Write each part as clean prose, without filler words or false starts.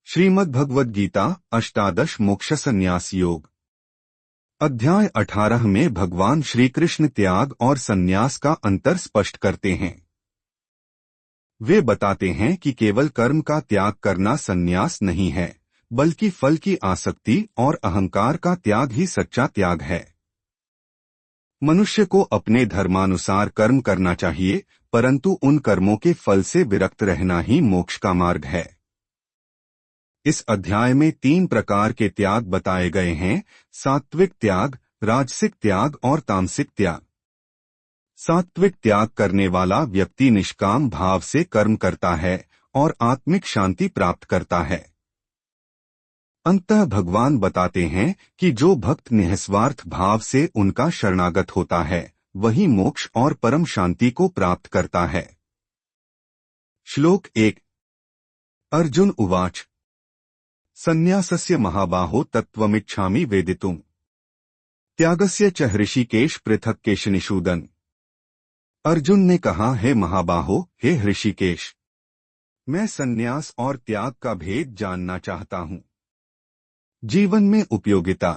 श्रीमद् भगवद गीता अष्टादश मोक्ष संन्यास योग अध्याय 18 में भगवान श्री कृष्ण त्याग और संन्यास का अंतर स्पष्ट करते हैं। वे बताते हैं कि केवल कर्म का त्याग करना संन्यास नहीं है, बल्कि फल की आसक्ति और अहंकार का त्याग ही सच्चा त्याग है। मनुष्य को अपने धर्मानुसार कर्म करना चाहिए, परंतु उन कर्मों के फल से विरक्त रहना ही मोक्ष का मार्ग है। इस अध्याय में 3 प्रकार के त्याग बताए गए हैं: सात्विक त्याग, राजसिक त्याग और तामसिक त्याग। सात्विक त्याग करने वाला व्यक्ति निष्काम भाव से कर्म करता है और आत्मिक शांति प्राप्त करता है। अंततः भगवान बताते हैं कि जो भक्त निस्वार्थ भाव से उनका शरणागत होता है, वही मोक्ष और परम शांति को प्राप्त करता है। श्लोक 1। अर्जुन उवाच संन्यासस्य महाबाहो तत्त्वमिच्छामि वेदितुम् त्यागस्य च हृषिकेश पृथक् केशनिषूदन। अर्जुन ने कहा, हे महाबाहो, हे हृषिकेश, मैं संन्यास और त्याग का भेद जानना चाहता हूँ। जीवन में उपयोगिता।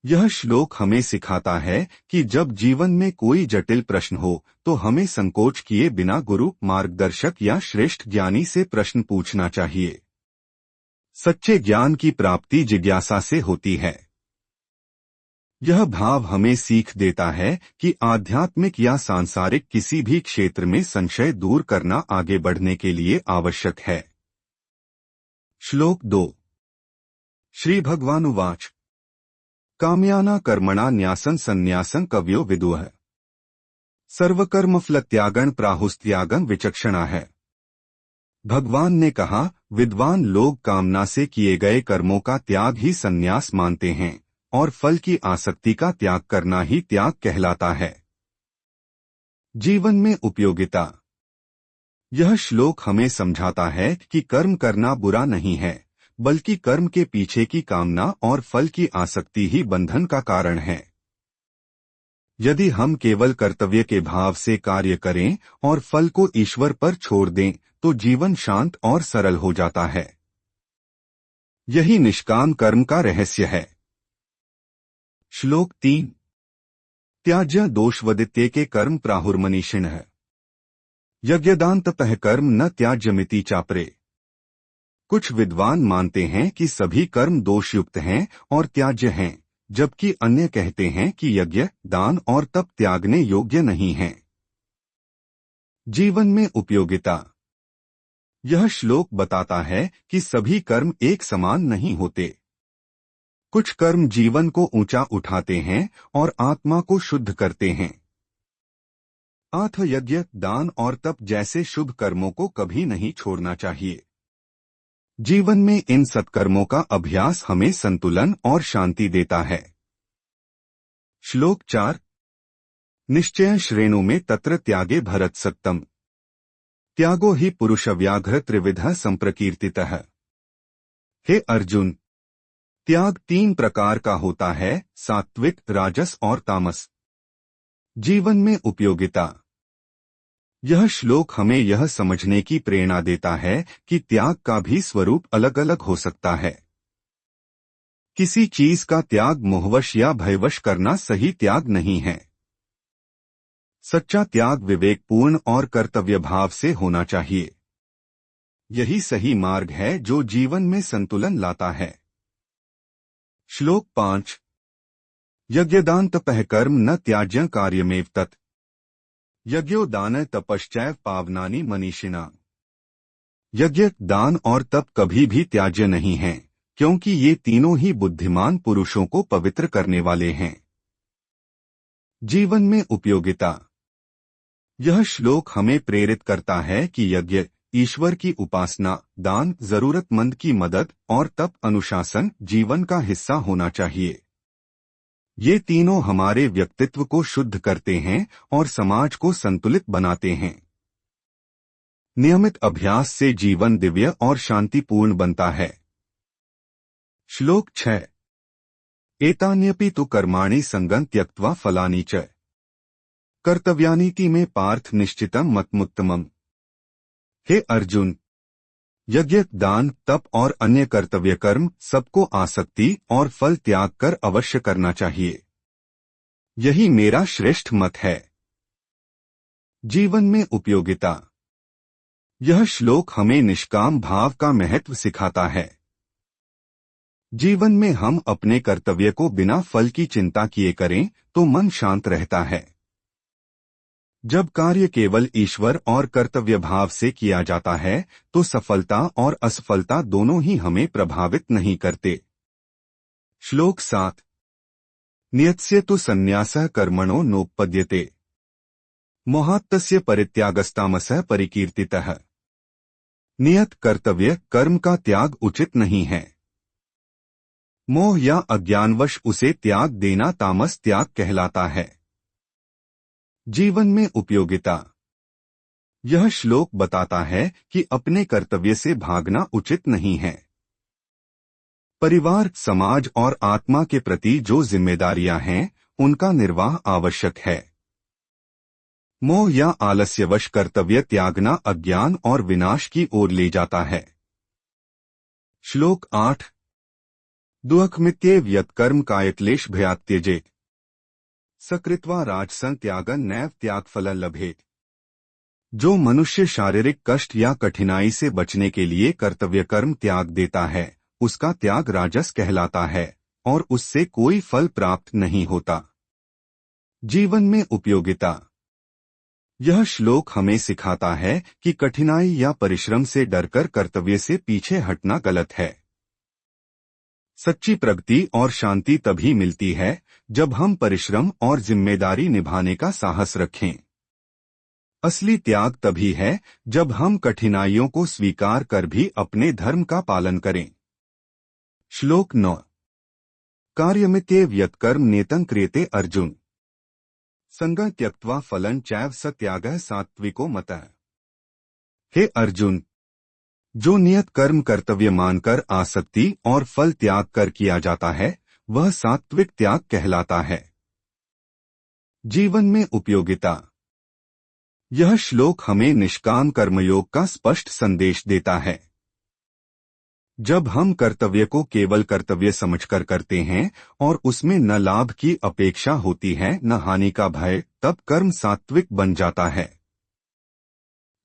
यह श्लोक हमें सिखाता है कि जब जीवन में कोई जटिल प्रश्न हो तो हमें संकोच किए बिना गुरु, मार्गदर्शक या श्रेष्ठ ज्ञानी से प्रश्न पूछना चाहिए। सच्चे ज्ञान की प्राप्ति जिज्ञासा से होती है। यह भाव हमें सीख देता है कि आध्यात्मिक या सांसारिक किसी भी क्षेत्र में संशय दूर करना आगे बढ़ने के लिए आवश्यक है। श्लोक 2। श्री भगवानुवाच काम्याना कर्मणा न्यासं संन्यासं कवयो विदुः सर्वकर्मफलत्यागं प्राहुस्त्यागं विचक्षणा है। भगवान ने कहा, विद्वान लोग कामना से किए गए कर्मों का त्याग ही संन्यास मानते हैं और फल की आसक्ति का त्याग करना ही त्याग कहलाता है। जीवन में उपयोगिता। यह श्लोक हमें समझाता है कि कर्म करना बुरा नहीं है, बल्कि कर्म के पीछे की कामना और फल की आसक्ति ही बंधन का कारण है। यदि हम केवल कर्तव्य के भाव से कार्य करें और फल को ईश्वर पर छोड़ दें तो जीवन शांत और सरल हो जाता है। यही निष्काम कर्म का रहस्य है। श्लोक 3। त्याज्य दोषवदित्ये के कर्म प्राहुर्मनीषिणः यज्ञदानतपः कर्म न त्याज्यमिति चापरे। कुछ विद्वान मानते हैं कि सभी कर्म दोषयुक्त हैं और त्याज्य हैं, जबकि अन्य कहते हैं कि यज्ञ, दान और तप त्यागने योग्य नहीं हैं। जीवन में उपयोगिता। यह श्लोक बताता है कि सभी कर्म एक समान नहीं होते। कुछ कर्म जीवन को ऊंचा उठाते हैं और आत्मा को शुद्ध करते हैं। अथ यज्ञ, दान और तप जैसे शुभ कर्मों को कभी नहीं छोड़ना चाहिए। जीवन में इन सत्कर्मों का अभ्यास हमें संतुलन और शांति देता है। श्लोक 4। निश्चय श्रेणु में तत्र त्यागे भरत सत्तम त्यागो ही पुरुष व्याघ्र त्रिविधः संप्रकीर्तितः। हे अर्जुन, त्याग 3 प्रकार का होता है: सात्विक, राजस और तामस। जीवन में उपयोगिता। यह श्लोक हमें यह समझने की प्रेरणा देता है कि त्याग का भी स्वरूप अलग अलग हो सकता है। किसी चीज का त्याग मोहवश या भयवश करना सही त्याग नहीं है। सच्चा त्याग विवेकपूर्ण और कर्तव्य भाव से होना चाहिए। यही सही मार्ग है जो जीवन में संतुलन लाता है। श्लोक 5। यज्ञदानतपः कर्म न त्याज्यं कार्यमेव तत् यज्ञो दान तपश्चैव पावनानि मनीषिणाम्। यज्ञ, दान और तप कभी भी त्याज्य नहीं हैं, क्योंकि ये तीनों ही बुद्धिमान पुरुषों को पवित्र करने वाले हैं। जीवन में उपयोगिता। यह श्लोक हमें प्रेरित करता है कि यज्ञ, ईश्वर की उपासना, दान, जरूरतमंद की मदद और तप, अनुशासन जीवन का हिस्सा होना चाहिए। ये तीनों हमारे व्यक्तित्व को शुद्ध करते हैं और समाज को संतुलित बनाते हैं। नियमित अभ्यास से जीवन दिव्य और शांतिपूर्ण बनता है। श्लोक 6। एतान्यपि तु कर्माणि संगं त्यक्त्वा फलानि च कर्तव्यानीति में पार्थ निश्चितम मतमुत्तमम्। हे अर्जुन, यज्ञ, दान, तप और अन्य कर्तव्य कर्म सबको आसक्ति और फल त्याग कर अवश्य करना चाहिए। यही मेरा श्रेष्ठ मत है। जीवन में उपयोगिता। यह श्लोक हमें निष्काम भाव का महत्व सिखाता है। जीवन में हम अपने कर्तव्य को बिना फल की चिंता किए करें तो मन शांत रहता है। जब कार्य केवल ईश्वर और कर्तव्य भाव से किया जाता है तो सफलता और असफलता दोनों ही हमें प्रभावित नहीं करते। श्लोक 7। नियत्स्य तु संन्यासः कर्मणो नोपपद्यते, मोहात्तस्य परित्यागस्तामसः परिकीर्तितः। नियत कर्तव्य कर्म का त्याग उचित नहीं है। मोह या अज्ञानवश उसे त्याग देना तामस त्याग कहलाता है। जीवन में उपयोगिता। यह श्लोक बताता है कि अपने कर्तव्य से भागना उचित नहीं है। परिवार, समाज और आत्मा के प्रति जो जिम्मेदारियां हैं, उनका निर्वाह आवश्यक है। मोह या आलस्यवश कर्तव्य त्यागना अज्ञान और विनाश की ओर ले जाता है। श्लोक 8। दुःखमित्येव यत्कर्म कायक्लेश भयात् त्यजेत्, सकृत्वा राजसं त्यागं नैव त्यागफलं लभेत्। जो मनुष्य शारीरिक कष्ट या कठिनाई से बचने के लिए कर्तव्य कर्म त्याग देता है, उसका त्याग राजस कहलाता है और उससे कोई फल प्राप्त नहीं होता। जीवन में उपयोगिता। यह श्लोक हमें सिखाता है कि कठिनाई या परिश्रम से डरकर कर्तव्य से पीछे हटना गलत है। सच्ची प्रगति और शांति तभी मिलती है जब हम परिश्रम और जिम्मेदारी निभाने का साहस रखें। असली त्याग तभी है जब हम कठिनाइयों को स्वीकार कर भी अपने धर्म का पालन करें। श्लोक 9। कार्यमित्येव यत्कर्म नेतं क्रियते अर्जुन, संगं त्यक्त्वा फलं चैव स त्यागः सात्विको मतः। हे अर्जुन, जो नियत कर्म कर्तव्य मानकर आसक्ति और फल त्याग कर किया जाता है वह सात्विक त्याग कहलाता है। जीवन में उपयोगिता। यह श्लोक हमें निष्काम कर्मयोग का स्पष्ट संदेश देता है। जब हम कर्तव्य को केवल कर्तव्य समझकर करते हैं और उसमें न लाभ की अपेक्षा होती है न हानि का भय, तब कर्म सात्विक बन जाता है।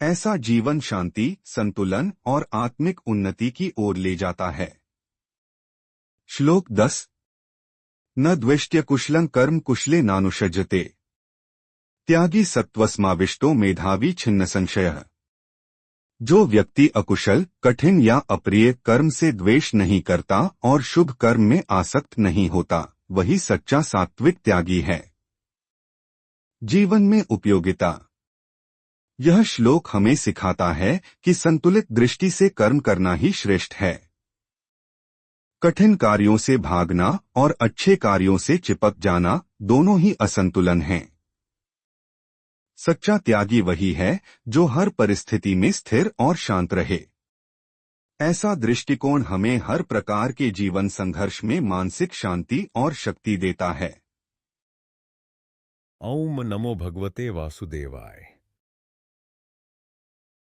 ऐसा जीवन शांति, संतुलन और आत्मिक उन्नति की ओर ले जाता है। श्लोक 10। न द्वेष्ट्य कुशलं कर्म कुशले नानुषज्यते, त्यागी सत्वस्माविष्टो मेधावी छिन्न संशयः। जो व्यक्ति अकुशल, कठिन या अप्रिय कर्म से द्वेष नहीं करता और शुभ कर्म में आसक्त नहीं होता, वही सच्चा सात्विक त्यागी है। जीवन में उपयोगिता। यह श्लोक हमें सिखाता है कि संतुलित दृष्टि से कर्म करना ही श्रेष्ठ है। कठिन कार्यों से भागना और अच्छे कार्यों से चिपक जाना दोनों ही असंतुलन हैं। सच्चा त्यागी वही है जो हर परिस्थिति में स्थिर और शांत रहे। ऐसा दृष्टिकोण हमें हर प्रकार के जीवन संघर्ष में मानसिक शांति और शक्ति देता है। ओम नमो भगवते वासुदेवाय।